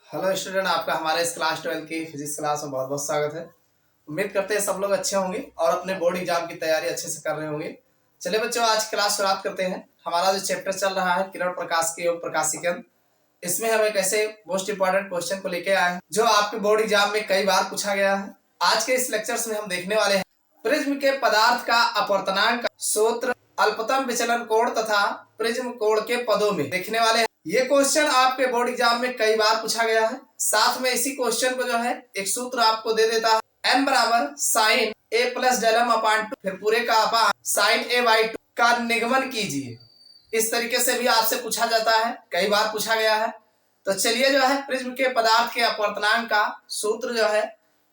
Hello student, आपका हमारे इस क्लास 12 की फिजिक्स क्लास में बहुत बहुत स्वागत है। उम्मीद करते हैं सब लोग अच्छे होंगे और अपने बोर्ड एग्जाम की तैयारी अच्छे से कर रहे होंगे। चलिए बच्चों, आज क्लास शुरुआत करते हैं। हमारा जो चैप्टर चल रहा है किरण प्रकाश के योग प्रकाशीकरण, इसमें हम एक ऐसे मोस्ट इंपॉर्टेंट क्वेश्चन को लेके आए हैं जो आपके बोर्ड एग्जाम में कई बार पूछा गया है। आज के इस लेक्चर्स में हम देखने वाले हैं प्रिज्म के पदार्थ का अपवर्तनांक का सूत्र, अल्पतम विचलन कोण तथा प्रिज्म कोण के पदों में देखने वाले हैं। ये क्वेश्चन आपके बोर्ड एग्जाम में कई बार पूछा गया है। साथ में इसी क्वेश्चन को जो है एक सूत्र आपको दे देता है, n बराबर sine a plus del m upon 2 फिर पूरे का अपान साइन a बाई 2 का निगमन कीजिए। इस तरीके से भी आपसे पूछा जाता है, कई बार पूछा गया है। तो चलिए जो है प्रिज्म के पदार्थ के अपवर्तनांक का सूत्र जो है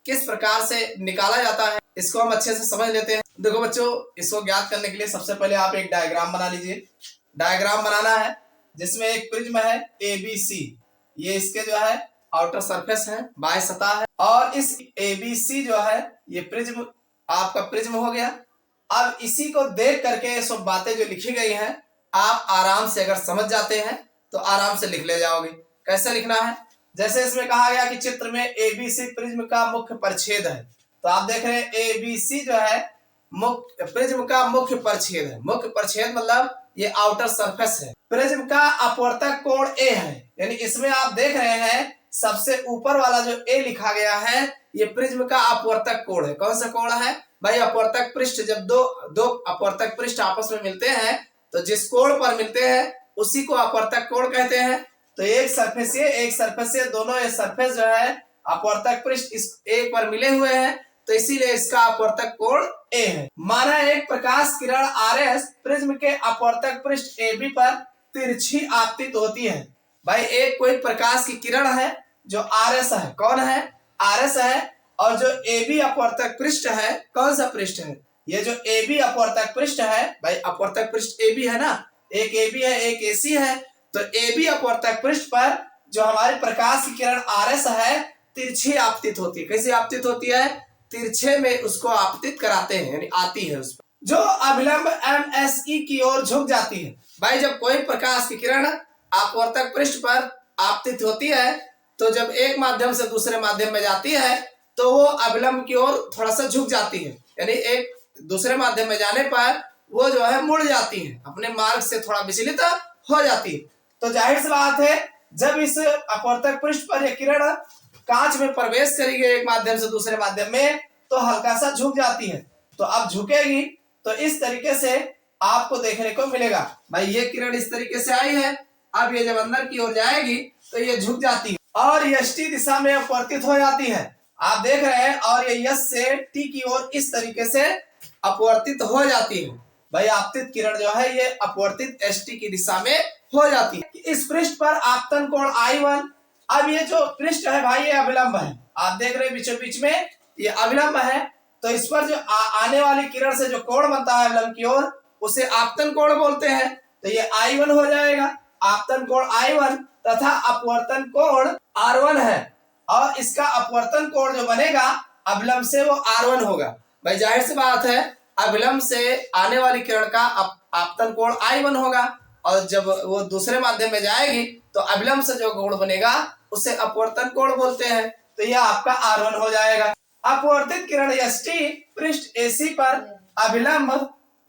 किस प्रकार से निकाला जाता है, इसको हम अच्छे से समझ लेते हैं। देखो बच्चों, इसको ज्ञात करने के लिए सबसे पहले आप एक डायग्राम बना लीजिए। डायग्राम बनाना है जिसमें एक प्रिज्म है ABC, ये इसके जो है आउटर सरफेस है, बाह्य सतह है, और इस ABC जो है ये प्रिज्म आपका प्रिज्म हो गया। अब इसी को देख करके ये सब बातें जो लिखी गई हैं आप आराम से अगर समझ जाते हैं तो आराम से लिख ले जाओगे। कैसे लिखना है, जैसे इसमें कहा गया कि चित्र में ABC प्रिज्म का मुख्य परिच्छेद है, तो आप देख रहे हैं ABC जो है मुख्य प्रिज्म का मुख्य परिच्छेद है। मुख्य परिच्छेद मतलब ये आउटर सरफेस है। प्रिज्म का अपवर्तक कोण A है, यानी इसमें आप देख रहे हैं सबसे ऊपर वाला जो A लिखा गया है ये प्रिज्म का अपवर्तक कोण है। कौन सा कोण है भाई? अपवर्तक पृष्ठ। जब दो अपवर्तक पृष्ठ आपस में मिलते हैं तो जिस कोण पर मिलते हैं उसी को अपवर्तक कोण कहते हैं। तो एक सरफेस से दोनों ये सरफेस जो है अपवर्तक पृष्ठ इस एक पर मिले हुए हैं, तो इसीलिए इसका अपवर्तक कोण A है। माना एक प्रकाश किरण RS प्रिज्म के अपवर्तक पृष्ठ AB पर तिरछी आपतित होती है। भाई एक कोई प्रकाश की किरण है जो RS है, कौन है? RS है, और जो AB अपवर्तक पृष्ठ है, कौन सा पृष्ठ है? ये जो AB अपवर्तक पृष्ठ है, भाई अपवर्तक पृष्ठ AB है ना, एक AB है एक AC है, तो AB अपवर्तक पृष्ठ पर जो हमारी प्रकाश की किरण RS है तिरछी आपतित होती है। कैसी आपतित होती है? तिरछे में उसको आपतित कराते हैं, यानी आती है उस पर, जो अभिलंब MSE की ओर झुक जाती है। भाई जब कोई प्रकाश की किरण अपवर्तक पृष्ठ पर आपतित होती है तो जब एक माध्यम से दूसरे माध्यम में जाती है तो वो अभिलंब की ओर थोड़ा सा झुक जाती है, यानी एक दूसरे माध्यम में जाने पर वो जो है मुड़ जाती है, अपने मार्ग से थोड़ा विचलित हो जाती है। तो जाहिर सी बात है जब इस अपवर्तक पृष्ठ पर यह किरण कांच में प्रवेश करेगी एक माध्यम से दूसरे माध्यम में तो हल्का सा झुक जाती है। तो अब झुकेगी तो इस तरीके से आपको देखने को मिलेगा। भाई ये किरण इस तरीके से आई है, अब ये जब अंदर की ओर जाएगी तो ये झुक जाती है और यष्टि दिशा में अपवर्तित हो जाती है। आप देख रहे हैं, और ये यश से टी की ओर इस तरीके से अपवर्तित हो जाती है। भाई आपतित किरण जो है ये अपवर्तित एसटी की दिशा में हो जाती है। इस पृष्ठ पर आपतन कोण I1। अब ये जो पृष्ठ है भाई ये अभिलंब है, आप देख रहे हैं बीचों बीच में ये अभिलंब है, तो इस पर जो आने वाली किरण से जो कोण बनता है अभिलंब की ओर उसे आपतन कोण बोलते हैं। तो ये I1 हो जाएगा, आपतन कोण I1 तथा अपवर्तन कोण R1 है, और इसका अपवर्तन कोण जो बनेगा अभिलंब से वो R1 होगा। भाई जाहिर सी बात है अभिलंब से आने वाली किरण का आपतन कोण I1 होगा, और जब वो दूसरे माध्यम में जाएगी तो अभिलंब से जो कोण बनेगा उसे अपवर्तन कोण बोलते हैं। तो यह आपका R1 हो जाएगा। अपवर्तित किरण ST पृष्ठ AC पर अभिलंब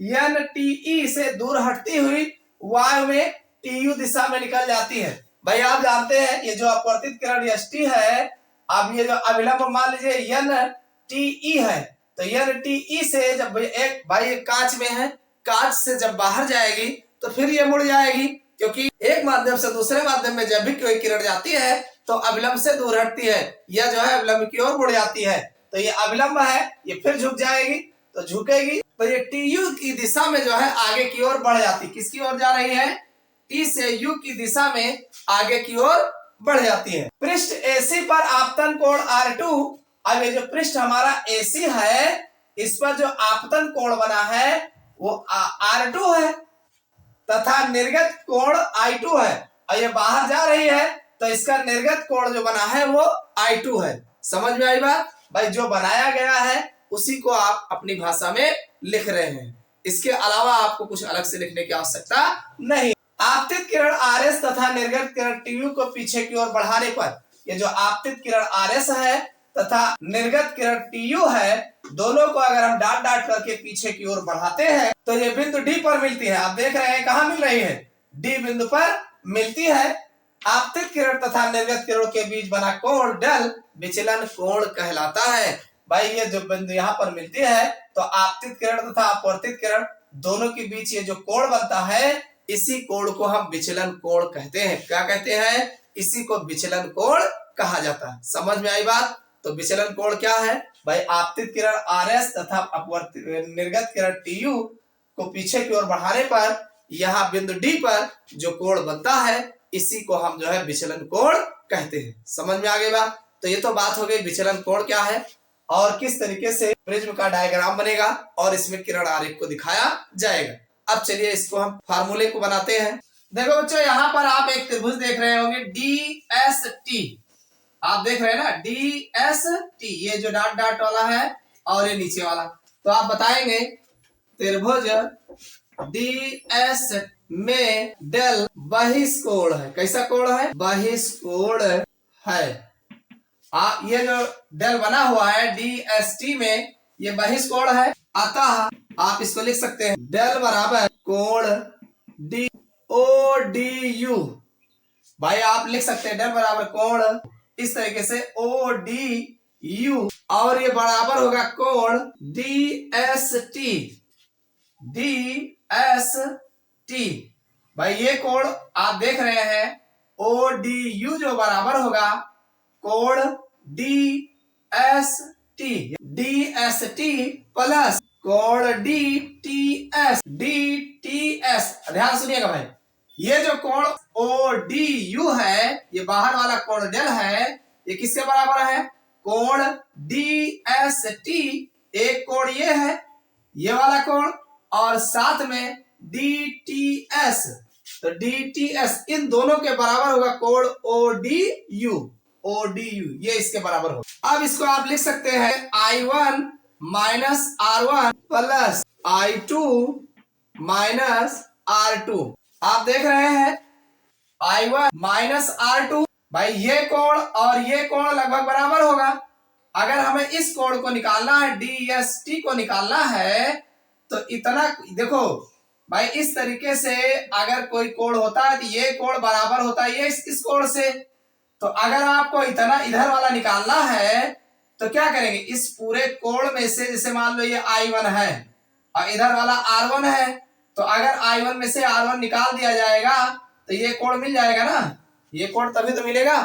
NTE से दूर हटती हुई वायु में TU दिशा में निकल जाती है। भाई आप जानते हैं ये जो अपवर्तित किरण ST है, अब ये जो अभिलंब मान लीजिए NTE है, तो NTE से जब एक भाई कांच में है, कांच से जब बाहर जाएगी तो फिर ये मुड़ जाएगी, क्योंकि एक माध्यम से दूसरे माध्यम में जब भी कोई किरण जाती है तो अभिलंब से दूर हटती है, यह जो है अभिलंब की ओर मुड़ जाती है। तो ये अभिलंब है, ये फिर झुक जाएगी, तो झुकेगी तो ये TU की दिशा में जो है आगे की ओर बढ़ जाती है। किसकी ओर जा रही है? T से U की दिशा में आगे की ओर बढ़ जाती है। पृष्ठ AC पर आपतन कोण R2। अब ये जो पृष्ठ हमारा AC है इस पर जो आपतन कोण बना है वो R2 है तथा निर्गत कोण I2 है, और ये बाहर जा रही है तो इसका निर्गत कोण जो बना है वो I2 है। समझ में आई बात? भाई जो बनाया गया है उसी को आप अपनी भाषा में लिख रहे हैं, इसके अलावा आपको कुछ अलग से लिखने की आवश्यकता नहीं। आपतित किरण RS तथा निर्गत किरण TU को पीछे की ओर बढ़ाने पर ये जो आपतित किरण RS है तथा निर्गत किरण TU है, दोनों को अगर हम डाट डाट करके पीछे की ओर बढ़ाते हैं तो ये बिंदु D पर मिलती है। आप देख रहे हैं कहां मिल रही है, D बिंदु पर मिलती है। आपतित किरण तथा निर्गत किरण के बीच बना कोण डेल विचलन कोण कहलाता है। भाई ये जो बिंदु यहाँ पर मिलती है तो आपतित किरण तथा अपवर्तित किरण दोनों के बीच ये जो कोण बनता है, इसी कोण को हम विचलन कोण कहते हैं। क्या कहते हैं? इसी को विचलन कोण कहा जाता है। समझ में आई बात? तो विचलन कोण क्या है भाई? आपतित किरण RS तथा अपवर्तित निर्गत किरण TU को पीछे की ओर बढ़ाने पर यहाँ बिंदु D पर जो कोण बनता है, इसी को हम जो है विचलन कोण कहते हैं। समझ में आ गई बात? तो ये तो बात हो गई विचलन कोण क्या है और किस तरीके से प्रिज्म का डायग्राम बनेगा और इसमें किरण आरेख को दिखाया जाएगा। अब चलिए इसको हम फार्मूले को बनाते हैं। देखो बच्चों, यहाँ पर आप एक त्रिभुज देख रहे होंगे DST। आप देख रहे हैं ना DST, ये जो डाट डाट वाला है और ये नीचे वाला। तो आप बताएंगे त्रिभुज DS में डेल बहिष्कोण है। कैसा कोण है? बहिष्कोण है। ये जो डेल बना हुआ है DST में, ये बहिष्कोण है। अतः आप इसको लिख सकते हैं डेल बराबर कोण ODU। भाई आप लिख सकते हैं डेल बराबर कोण इस तरीके से ODU, और ये बराबर होगा कोण DST। भाई ये कोण आप देख रहे हैं ODU जो बराबर होगा कोण DST प्लस कोण DTS। ध्यान सुनिएगा भाई, ये जो कोण ODU है, ये बाहर वाला कोण डेल है, ये किसके बराबर है? कोण DST। एक कोण ये है, ये वाला कोण, और साथ में DTS। तो DTS इन दोनों के बराबर होगा कोण ODU, ये इसके बराबर होगा। अब इसको आप लिख सकते हैं I1 minus R1 plus I2 minus R2। आप देख रहे हैं I1 माइनस R2। भाई ये कोण और ये कोण लगभग बराबर होगा। अगर हमें इस कोण को निकालना है, DST को निकालना है, तो इतना देखो भाई, इस तरीके से अगर कोई कोण होता है तो ये कोण बराबर होता है ये इस कोण से। तो अगर आपको इतना इधर वाला निकालना है तो क्या करेंगे, इस पूरे कोण में से, जैसे मान लो ये I1 है और इधर वाला R1 है, तो अगर I1 में से R1 निकाल दिया जाएगा तो ये कोण मिल जाएगा ना, ये कोण तभी तो मिलेगा।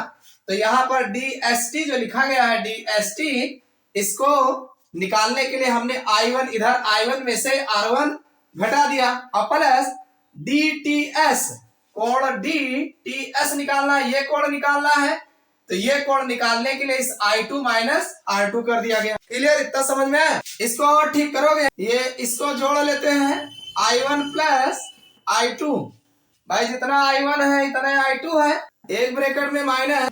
तो यहाँ पर DST जो लिखा गया है DST, इसको निकालने के लिए हमने I1 इधर I1 में से R1 घटा दिया और प्लस DTS, कोण DTS निकालना है, ये कोण निकालना है। तो ये कोण निकालने के लिए इस I2 माइनस R2 कर दिया गया। क्लियर? इतना समझ में आया? इसको और ठीक करोगे, ये इसको जोड़ लेते हैं I1 प्लस I2। भाई जितना I1 है इतना I2 है, एक ब्रैकेट में माइनस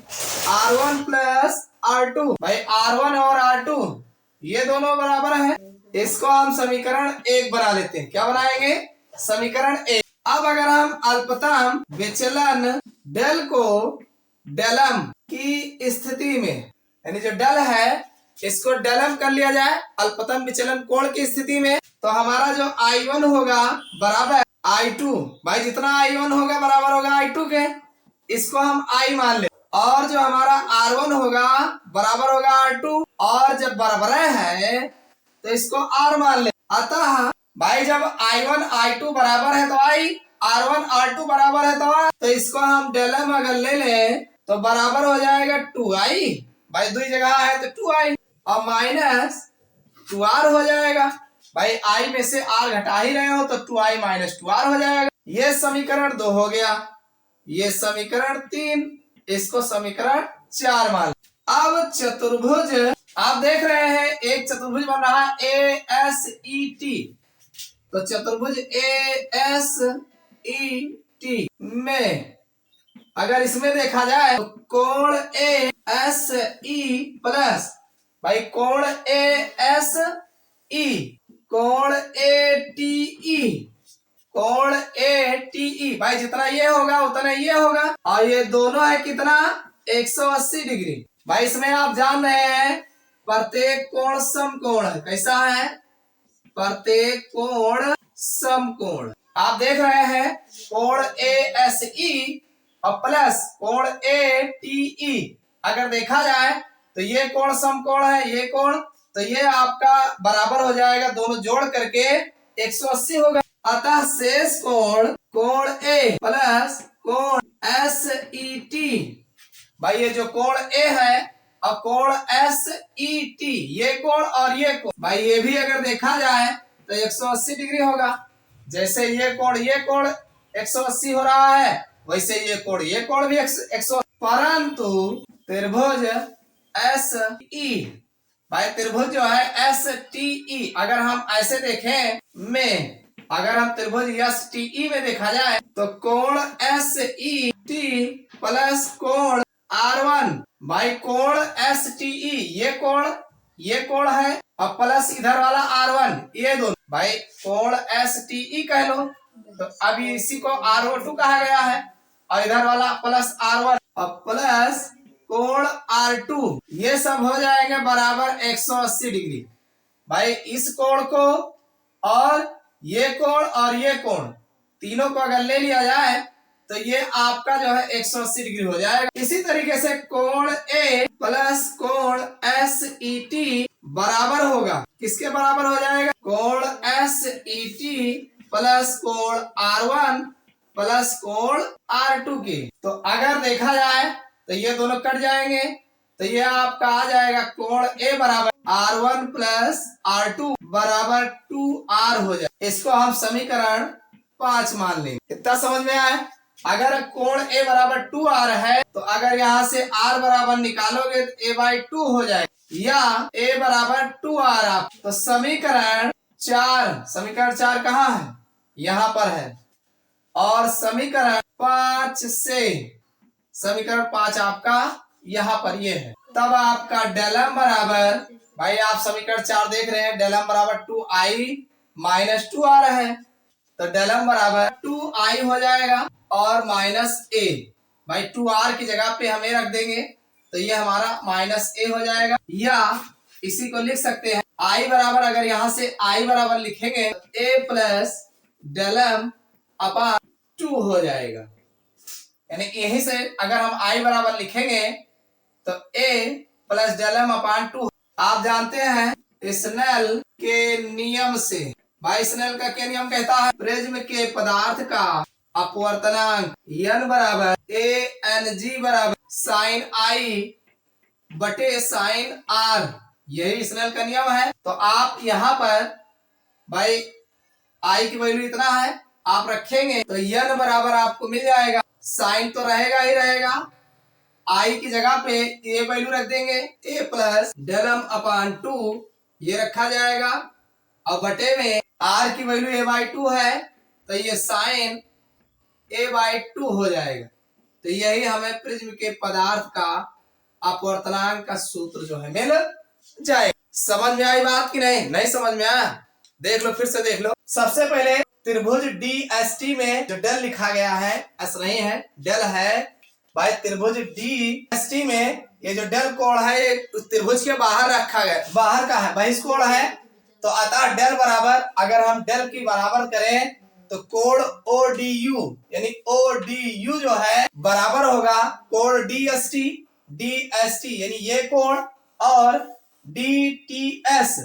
R1 प्लस R2। भाई R1 और R2 ये दोनों बराबर है। इसको हम समीकरण 1 बना लेते हैं। क्या बनाएंगे? समीकरण 1। अब अगर हम अल्पतम विचलन डेल को डेलम की स्थिति में, यानी जो डेल है इसको डेलम कर लिया जाए अल्पतम विचलन कोण की स्थिति में, तो हमारा जो I1 होगा बराबर I2। भाई जितना I1 होगा बराबर होगा I2 के, इसको हम I मान ले, और जो हमारा R1 होगा बराबर होगा R2, और जब बराबर है तो इसको R मान ले। अतः भाई जब I1 I2 बराबर है तो I, R1 R2 बराबर है तो R, तो इसको हम डेलम अगर ले लें तो बराबर हो जाएगा 2I। भाई दो जगह है तो 2I और माइनस 2R हो जाएगा। भाई I में से R घटा ही रहे हो तो 2I माइनस 2R हो जाएगा। ये समीकरण 2 हो गया, ये समीकरण 3, इसको समीकरण 4 मान। अब चतुर्भुज आप देख रहे हैं, एक चतुर्भुज बन रहा है ASET। तो चतुर्भुज ASET में अगर इसमें देखा जाए तो कोण ASE प्लस भाई कोण ASE, कोण ATE, कोण ATE, भाई जितना ये होगा उतना ये होगा, और ये दोनों है कितना 180 डिग्री। भाई इसमें आप जान रहे हैं प्रत्येक कोण समकोण है। कैसा है? प्रत्येक कोण समकोण। आप देख रहे हैं कोण ASE और प्लस कोण ATE अगर देखा जाए तो ये कोण समकोण है, ये कोण, तो ये आपका बराबर हो जाएगा, दोनों जोड़ करके 180 होगा। अतः शेष कोण कोण A प्लस कोण SET, भाई ये जो कोण A है और कोण SET, ये कोण और ये कोण, भाई ये भी अगर देखा जाए तो 180 डिग्री होगा। जैसे ये कोण 180 हो रहा है, वैसे ये कोण भी 180। परंतु त्रिभुज SE, भाई त्रिभुज जो है STE, अगर हम ऐसे देखें में, अगर हम त्रिभुज STE में देखा जाए तो कोण SET प्लस कोण R1, भाई कोण STE ये कोण है और प्लस इधर वाला R1, ये दोनों, भाई कोण STE कह लो, तो अभी इसी को R02 कहा गया है और इधर वाला प्लस R1 और प्लस कोण R2, ये सब हो जाएंगे बराबर 180 डिग्री। भाई इस कोण को और ये कोण तीनों को अगर ले लिया जाए तो ये आपका जो है 180 डिग्री हो जाएगा। इसी तरीके से कोण A प्लस कोण SET बराबर होगा, किसके बराबर हो जाएगा? कोण SET प्लस कोण R1 प्लस कोण R2 के। तो अगर देखा जाए तो ये दोनों कट जाएंगे, तो ये आपका आ जाएगा कोण A बराबर R1 प्लस R2 बराबर 2R हो जाए। इसको हम समीकरण 5 मान लेंगे। इतना समझ में आया? अगर कोण A बराबर 2R है तो अगर यहाँ से R बराबर निकालोगे तो A/2 हो जाएगा, या A बराबर 2R आप, तो समीकरण 4 कहाँ है? यहाँ पर है। और समीकरण 5 से समीकरण 5 आपका यहाँ पर ये है। तब आपका डेलम बराबर, भाई आप समीकरण 4 देख रहे हैं, डेलम बराबर 2i माइनस 2r है, तो डेलम बराबर 2i हो जाएगा और माइनस a, भाई 2r की जगह पे हमें रख देंगे तो ये हमारा माइनस a हो जाएगा। या इसी को लिख सकते हैं i बराबर, अगर यहाँ से i बराबर लिखेंगे तो a प्लस डेलम अपॉन 2 हो जाएगा। यानी यहीं से अगर हम i बराबर लिखेंगे तो a प्लस डेलम अपॉन 2। आप जानते हैं स्नेल के नियम से, भाई स्नेल का क्या नियम कहता है? प्रिज्म के पदार्थ का अपवर्तनांक n बराबर ANG बराबर साइन i बटे साइन r, यही स्नेल का नियम है। तो आप यहाँ पर भाई i की वैल्यू इतना है, आप रखेंगे तो n बराबर आपको मिल जाएगा, साइन तो रहेगा ही रहेगा, i की जगह पे a वैल्यू रख देंगे, a प्लस डेलम अपॉन 2 ये रखा जाएगा, और बटे में r की वैल्यू a/2 है तो ये साइन a/2 हो जाएगा। तो यही हमें प्रिज्म के पदार्थ का अपवर्तनांक का सूत्र जो है मिल जाएगा। समझ में आई बात कि नहीं? नहीं समझ में आया? देख लो, फिर से देख लो। सबसे पहले त्रिभुज DST में जो डेल लिखा गया है, ऐसा नहीं है, डेल है भाई। त्रिभुज DST में ये जो डेल कोण है ये त्रिभुज के बाहर रखा गया, बाहर का है, बहिष्कोण है। तो अतः डेल बराबर, अगर हम डेल की बराबर करें तो कोण ODU यानी ODU जो है बराबर होगा कोण DST यानी ये कोण और DTS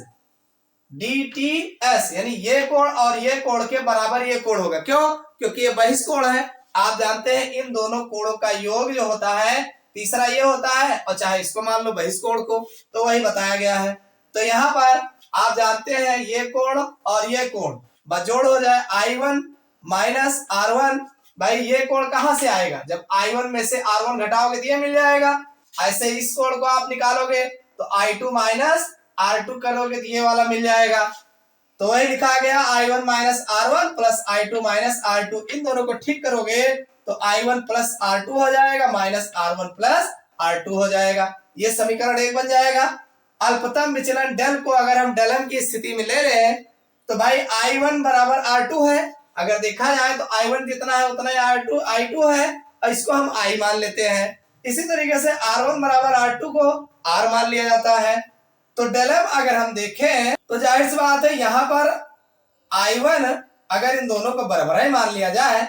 यानी ये कोण और ये कोण के बराबर ये कोण होगा। क्यों? क्योंकि ये बहिष्कोण है। आप जानते हैं इन दोनों कोणों का योग जो होता है तीसरा ये होता है, और चाहे इसको मान लो बहिष्कोण को, तो वही बताया गया है। तो यहाँ पर आप जानते हैं ये कोण और ये कोण बजोड़ हो जाए I1 माइनस R1, भाई ये कोण कहां से आएगा? जब I1 में से R1 घटाओगे तो ये मिल जाएगा। ऐसे इस कोण को आप निकालोगे तो I2 माइनस R2 करोगे तो ये वाला मिल जाएगा। तो वही लिखा गया I1 minus R1 plus I2 minus R2, इन दोनों को ठीक करोगे तो I1 प्लस R2 हो जाएगा माइनस R1 प्लस R2 हो जाएगा। ये समीकरण 1 बन जाएगा। अल्पतम विचलन डेल को अगर हम डेलम की स्थिति में ले रहे हैं तो भाई I1 बराबर R2 है, अगर देखा जाए तो I1 जितना है उतना ही I2 है, और इसको हम I मान लेते हैं। इसी तरीके से R1 बराबर R2 को R मान लिया जाता है। तो डेल एम अगर हम देखें तो जाहिर सी बात है यहाँ पर I1 अगर इन दोनों को बराबर ही मान लिया जाए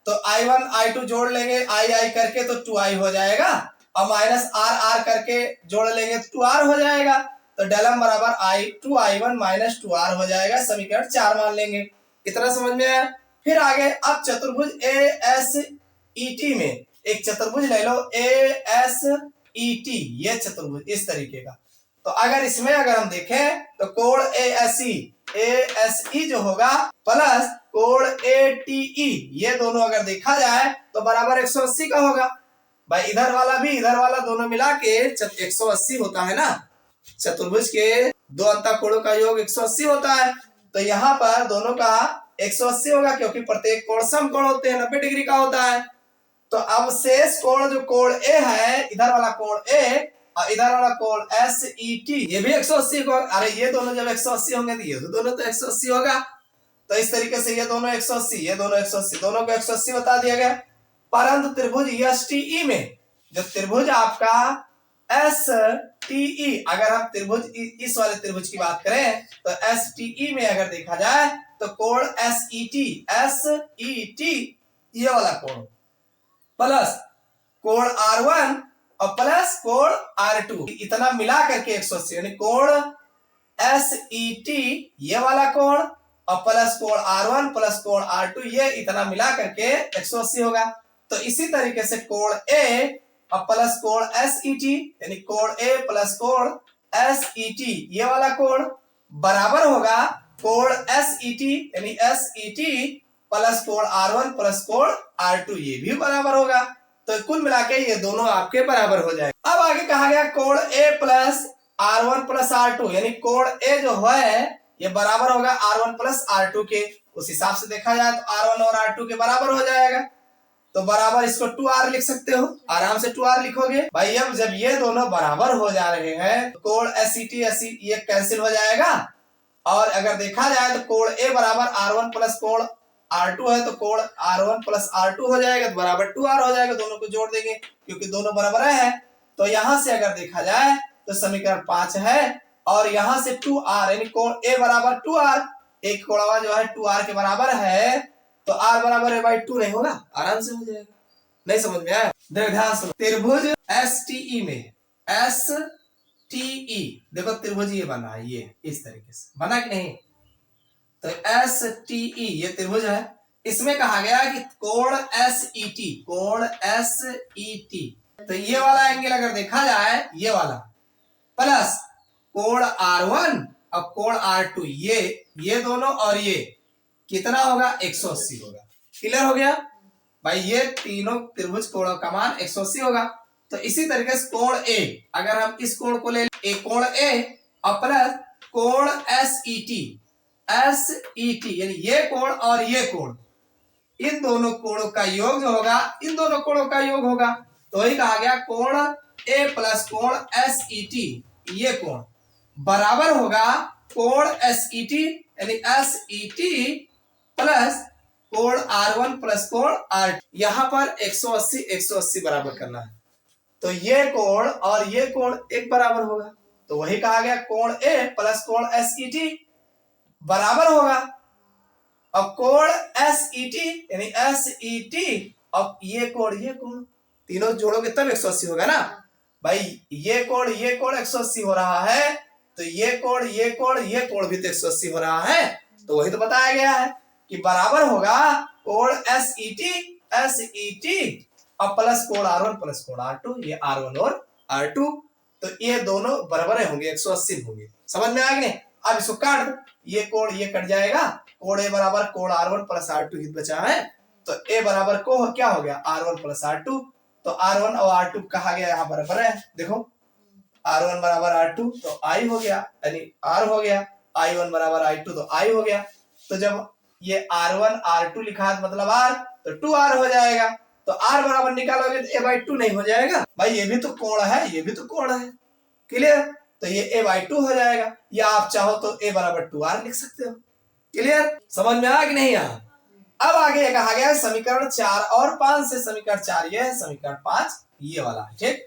तो I1 I2 जोड़ लेंगे I करके तो 2I हो जाएगा और माइनस R करके जोड़ लेंगे तो 2R हो जाएगा। तो डेल एम बराबर I2I1 माइनस 2R हो जाएगा। समीकरण 4 मान लेंगे। इतना समझ में आया। फिर आगे अब चतुर्भुज ASET में एक चतुर्भुज ले लो ASET, ये चतुर्भुज इस तरीके का। तो अगर इसमें अगर हम देखें तो कोण ASE जो होगा प्लस कोण ATE, ये दोनों अगर देखा जाए तो बराबर 180 का होगा। भाई इधर वाला भी इधर वाला दोनों मिला के 180 होता है ना। चतुर्भुज के दो अंतः कोणों का योग 180 होता है। तो यहाँ पर दोनों का 180 होगा क्योंकि प्रत्येक कोण समकोण होते हैं, 90 डिग्री का होता है। तो अब शेष कोण जो कोण ए है, इधर वाला कोण ए और इधर वाला कोण SET, ये भी 180 को, अरे ये दोनों जब 180 होंगे तो ये दोनों तो 180 होगा। तो इस तरीके से ये दोनों 180, ये दोनों 180, दोनों को 180 बता दिया गया। परंतु त्रिभुज STE में जो त्रिभुज आपका STE, अगर हम त्रिभुज इस वाले त्रिभुज की बात करें तो STE में अगर देखा जाए तो कोण SET ये वाला कोण प्लस कोण R1 और प्लस कोण R2, इतना मिला करके 180, यानी कोण SET ये वाला कोण और प्लस कोण R1 प्लस कोण R2, ये इतना मिला करके 180 होगा। तो इसी तरीके से कोण A और प्लस कोण SET, यानी कोण A प्लस कोण SET ये वाला कोण बराबर होगा कोण SET, यानी SET प्लस कोण R1 प्लस कोण R2, ये भी बराबर होगा। तो कुल मिला के ये दोनों आपके बराबर हो जाएगा। अब आगे कहा गया कोण A plus R1 plus R2, यानी कोण A जो है ये बराबर होगा R1 प्लस R2 के। उस हिसाब से देखा जाए तो R1 और R2 के बराबर हो जाएगा। तो बराबर इसको 2R लिख सकते हो, आराम से 2R लिखोगे। भाई अब जब ये दोनों बराबर हो जा रहे हैं तो कोण SET ये कैंसिल हो जाएगा। और अगर देखा जाए तो कोण A बराबर R1 प्लस कोण R2 है तो कोण R1 प्लस R2 हो जाएगा, तो बराबर 2R हो जाएगा। दोनों को जोड़ देंगे क्योंकि दोनों बराबर है। तो यहां से अगर देखा जाए तो समीकरण 5 है और यहां से 2R, यानी कोण A बराबर 2R, एक कोणवा जो है 2R के बराबर है तो R बराबर है 2 नहीं होगा, आराम से हो जाएगा। नहीं समझ में आया? देखो ध्यान से, त्रिभुज STE में STE देखो त्रिभुज ये बना है, ये इस तरीके से बना कि नहीं। तो STE ये त्रिभुज है। इसमें कहा गया कि कोण SET, तो ये वाला एंगल अगर देखा जाए ये वाला प्लस कोण R1 और कोण R2, ये दोनों और ये कितना होगा 180 होगा। क्लियर हो गया भाई? ये तीनों त्रिभुज कोणों का मान 180 होगा। तो इसी तरीके से कोण A, अगर हम इस कोण को ले एक कोण A और प्लस कोण SET, यानी ये कोण और ये कोण, इन दोनों कोणों का योग जो होगा इन दोनों कोणों का योग होगा। तो वही कहा गया कोण A प्लस कोण SET, ये कोण बराबर होगा कोण SET, यानी SET प्लस कोण R1 प्लस कोण R2। यहां पर 180 बराबर करना है तो ये कोण और ये कोण एक बराबर होगा। तो वही कहा गया कोण A प्लस कोण SET बराबर होगा। अब कोण SET यानी SET, अब ये कोण तीनों जोड़ोगे तब 180 होगा ना भाई। ये कोण 180 हो रहा है तो ये कोण भी तो 180 हो रहा है। तो वही तो बताया गया है कि बराबर होगा कोण SET और प्लस कोण R1 प्लस कोण R2, ये R1 और R2, तो ये दोनों बराबर होंगे, 180 होंगे। समझ में आ गए? अब इसको काट दो, ये कोण ये कट जाएगा, कोण A बराबर कोण R1 प्लस R2 ही बचा है। तो A बराबर को क्या हो गया R1 प्लस R2। तो R1 और R2 कहा गया यहाँ बराबर है। देखो R1 बराबर R2 तो I हो गया, यानी R हो गया। I1 बराबर I2 तो I हो गया। तो जब ये R1 R2 लिखा है मतलब R, तो 2R हो जाएगा। तो R बराबर निकालोगे तो A/2 नहीं हो जाएगा भाई? ये भी तो कोण है, ये भी तो कोण है। क्लियर? तो ये A/2 हो जाएगा, या आप चाहो तो A बराबर 2R लिख सकते हो। क्लियर? समझ में आया कि नहीं आया? अब आगे कहा गया समीकरण 4 और 5 से समीकरण 4 ये है, समीकरण 5 ये वाला है। ठीक,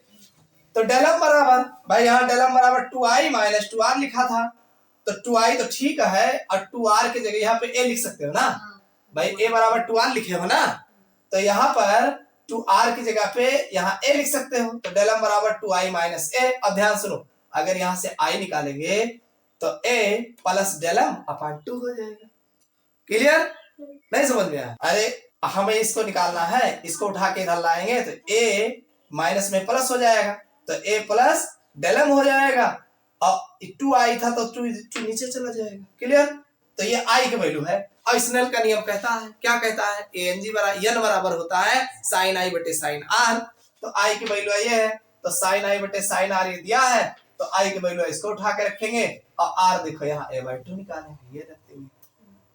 तो डेलम बराबर भाई यहाँ डेलम बराबर 2i माइनस 2r लिखा था, तो 2i तो ठीक है और 2r की जगह यहाँ पे a लिख सकते हो ना भाई, a बराबर 2r लिखे हो ना, तो यहाँ पर 2r की जगह पे यहाँ a लिख सकते हो, तो डेलम बराबर 2i माइनस a। अब ध्यान सुनो, अगर यहाँ से i निकालेंगे तो a प्लस डेलम अपॉन 2 हो जाएगा। क्लियर? नहीं समझ में आया? अरे हमें इसको निकालना है, इसको उठा के इधर लाएंगे तो a माइनस में प्लस हो जाएगा, तो a प्लस डेलम हो जाएगा, और 2i था तो 2 नीचे चला जाएगा। क्लियर? तो ये i की वैल्यू है। अब स्नेल का नियम कहता है, क्या कहता है, n बराबर होता है साइन i बटे साइन r, तो i की वैल्यू ये है, तो साइन i बटे साइन r ये दिया है, तो i की वैल्यू इसको उठा के रखेंगे और r देखो यहाँ a/2 निकालेंगे, ये रखते हैं।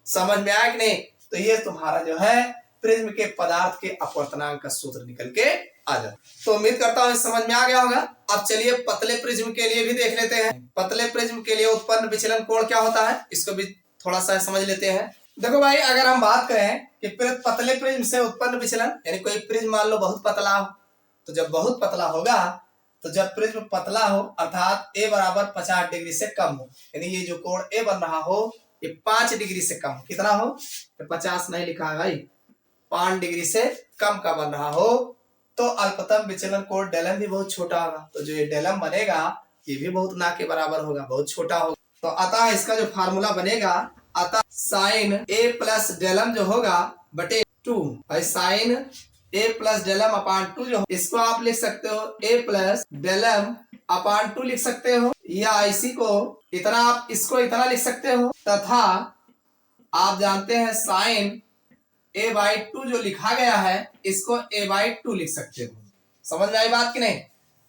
समझ में आया कि नहीं? तो ये तुम्हारा जो है प्रिज्म के पदार्थ के अपवर्तनांक का सूत्र निकल के आ जाए। तो उम्मीद करता हूँ समझ में आ गया होगा। अब चलिए पतले प्रिज्म के लिए भी देख लेते हैं। पतले प्रिज्म के लिए उत्पन्न विचलन कोण क्या होता है, इसको भी थोड़ा सा समझ लेते हैं। देखो भाई, अगर हम बात करें कि पतले प्रिज्म से उत्पन्न विचलन, यानी कोई प्रिज्म मान लो बहुत पतला हो, तो जब बहुत पतला होगा, तो जब प्रिज्म पतला हो अर्थात a बराबर 50 डिग्री से कम हो, यानी ये जो कोण a बन रहा हो ये 5 डिग्री से कम, कितना हो, 50 नहीं लिखा है भाई, 5 डिग्री से कम का बन रहा हो, तो अल्पतम विचलन कोण डेलम भी बहुत छोटा होगा, तो जो ये डेलम बनेगा ये भी बहुत ना के बराबर होगा, बहुत छोटा होगा। तो अतः इसका जो फार्मूला बनेगा, अतः साइन a प्लस डेलम जो होगा बटे 2, भाई साइन a प्लस डेलम अपान 2 जो, इसको आप लिख सकते हो a प्लस डेलम अपान 2 लिख सकते हो, या इसी को इतना आप इसको इतना लिख सकते हो, तथा आप जानते हैं साइन a/2 जो लिखा गया है इसको a/2 लिख सकते हो। समझ में आई बात कि नहीं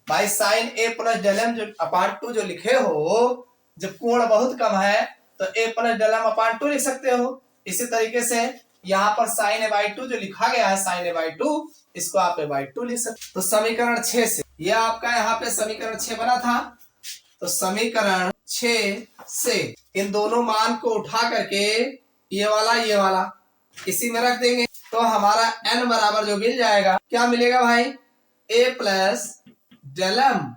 भाई? साइन a प्लस डेलम जो अपान 2 जो लिखे हो, जब कोण बहुत कम है तो a प्लस डेलम अपान 2 लिख सकते हो। इसी तरीके से यहाँ पर साइन a/2 जो लिखा गया है साइन a/2, इसको आप a/2 लिख सकते हो। तो समीकरण 6 से, यह आपका यहाँ पे समीकरण 6 बना था, तो समीकरण 6 से इन दोनों मान को उठा करके ये वाला इसी में रख देंगे, तो हमारा n बराबर जो मिल जाएगा, क्या मिलेगा भाई, a प्लस डेलम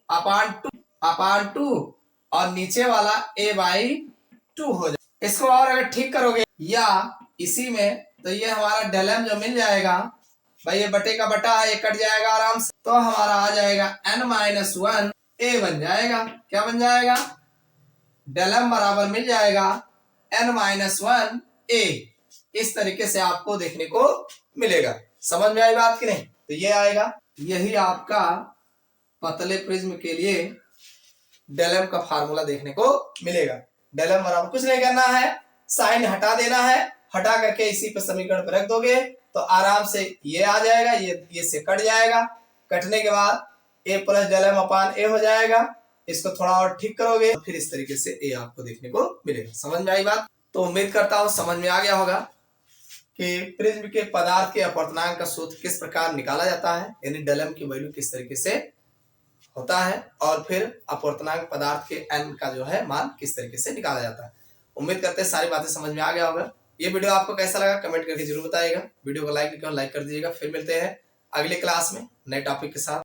अपान 2 और नीचे वाला a/2 हो जाए। इसको और अगर ठीक करोगे या इसी में, तो ये हमारा डेलम जो मिल जाएगा भाई, ये बटे का बटा है, ये कट जाएगा आराम से, तो हमारा आ जाएगा n-1 a बन जाएगा। क्या बन जाएगा, डेलम बराबर मिल जाएगा n-1 a। इस तरीके से आपको देखने को मिलेगा। समझ में आई बात कि नहीं? तो ये आएगा, यही आपका पतले प्रिज्म के लिए डेलम का फार्मूला देखने को मिलेगा। डेलम बराबर कुछ नहीं करना है, साइन हटा देना है, हटा करके इसी पे समीकरण पर रख दोगे तो आराम से ये आ जाएगा, ये से कट जाएगा, कटने के बाद a प्लस डेलम अपान a हो जाएगा। इसको थोड़ा और ठीक करोगे तो फिर इस तरीके से a आपको देखने को मिलेगा। समझ में आई बात? तो उम्मीद करता हूं समझ में आ गया होगा कि प्रिज्म के पदार्थ के अपवर्तनांक का सूत्र किस प्रकार निकाला जाता है, यानी डेलम की वैल्यू किस तरीके से होता है, और फिर अपवर्तनांक पदार्थ के n का जो है मान किस तरीके से निकाला जाता है। उम्मीद करते हैं सारी बातें समझ में आ गया होगा। ये वीडियो आपको कैसा लगा कमेंट करके जरूर बताइएगा। वीडियो को लाइक कर दीजिएगा। फिर मिलते हैं अगले क्लास में नए टॉपिक के साथ।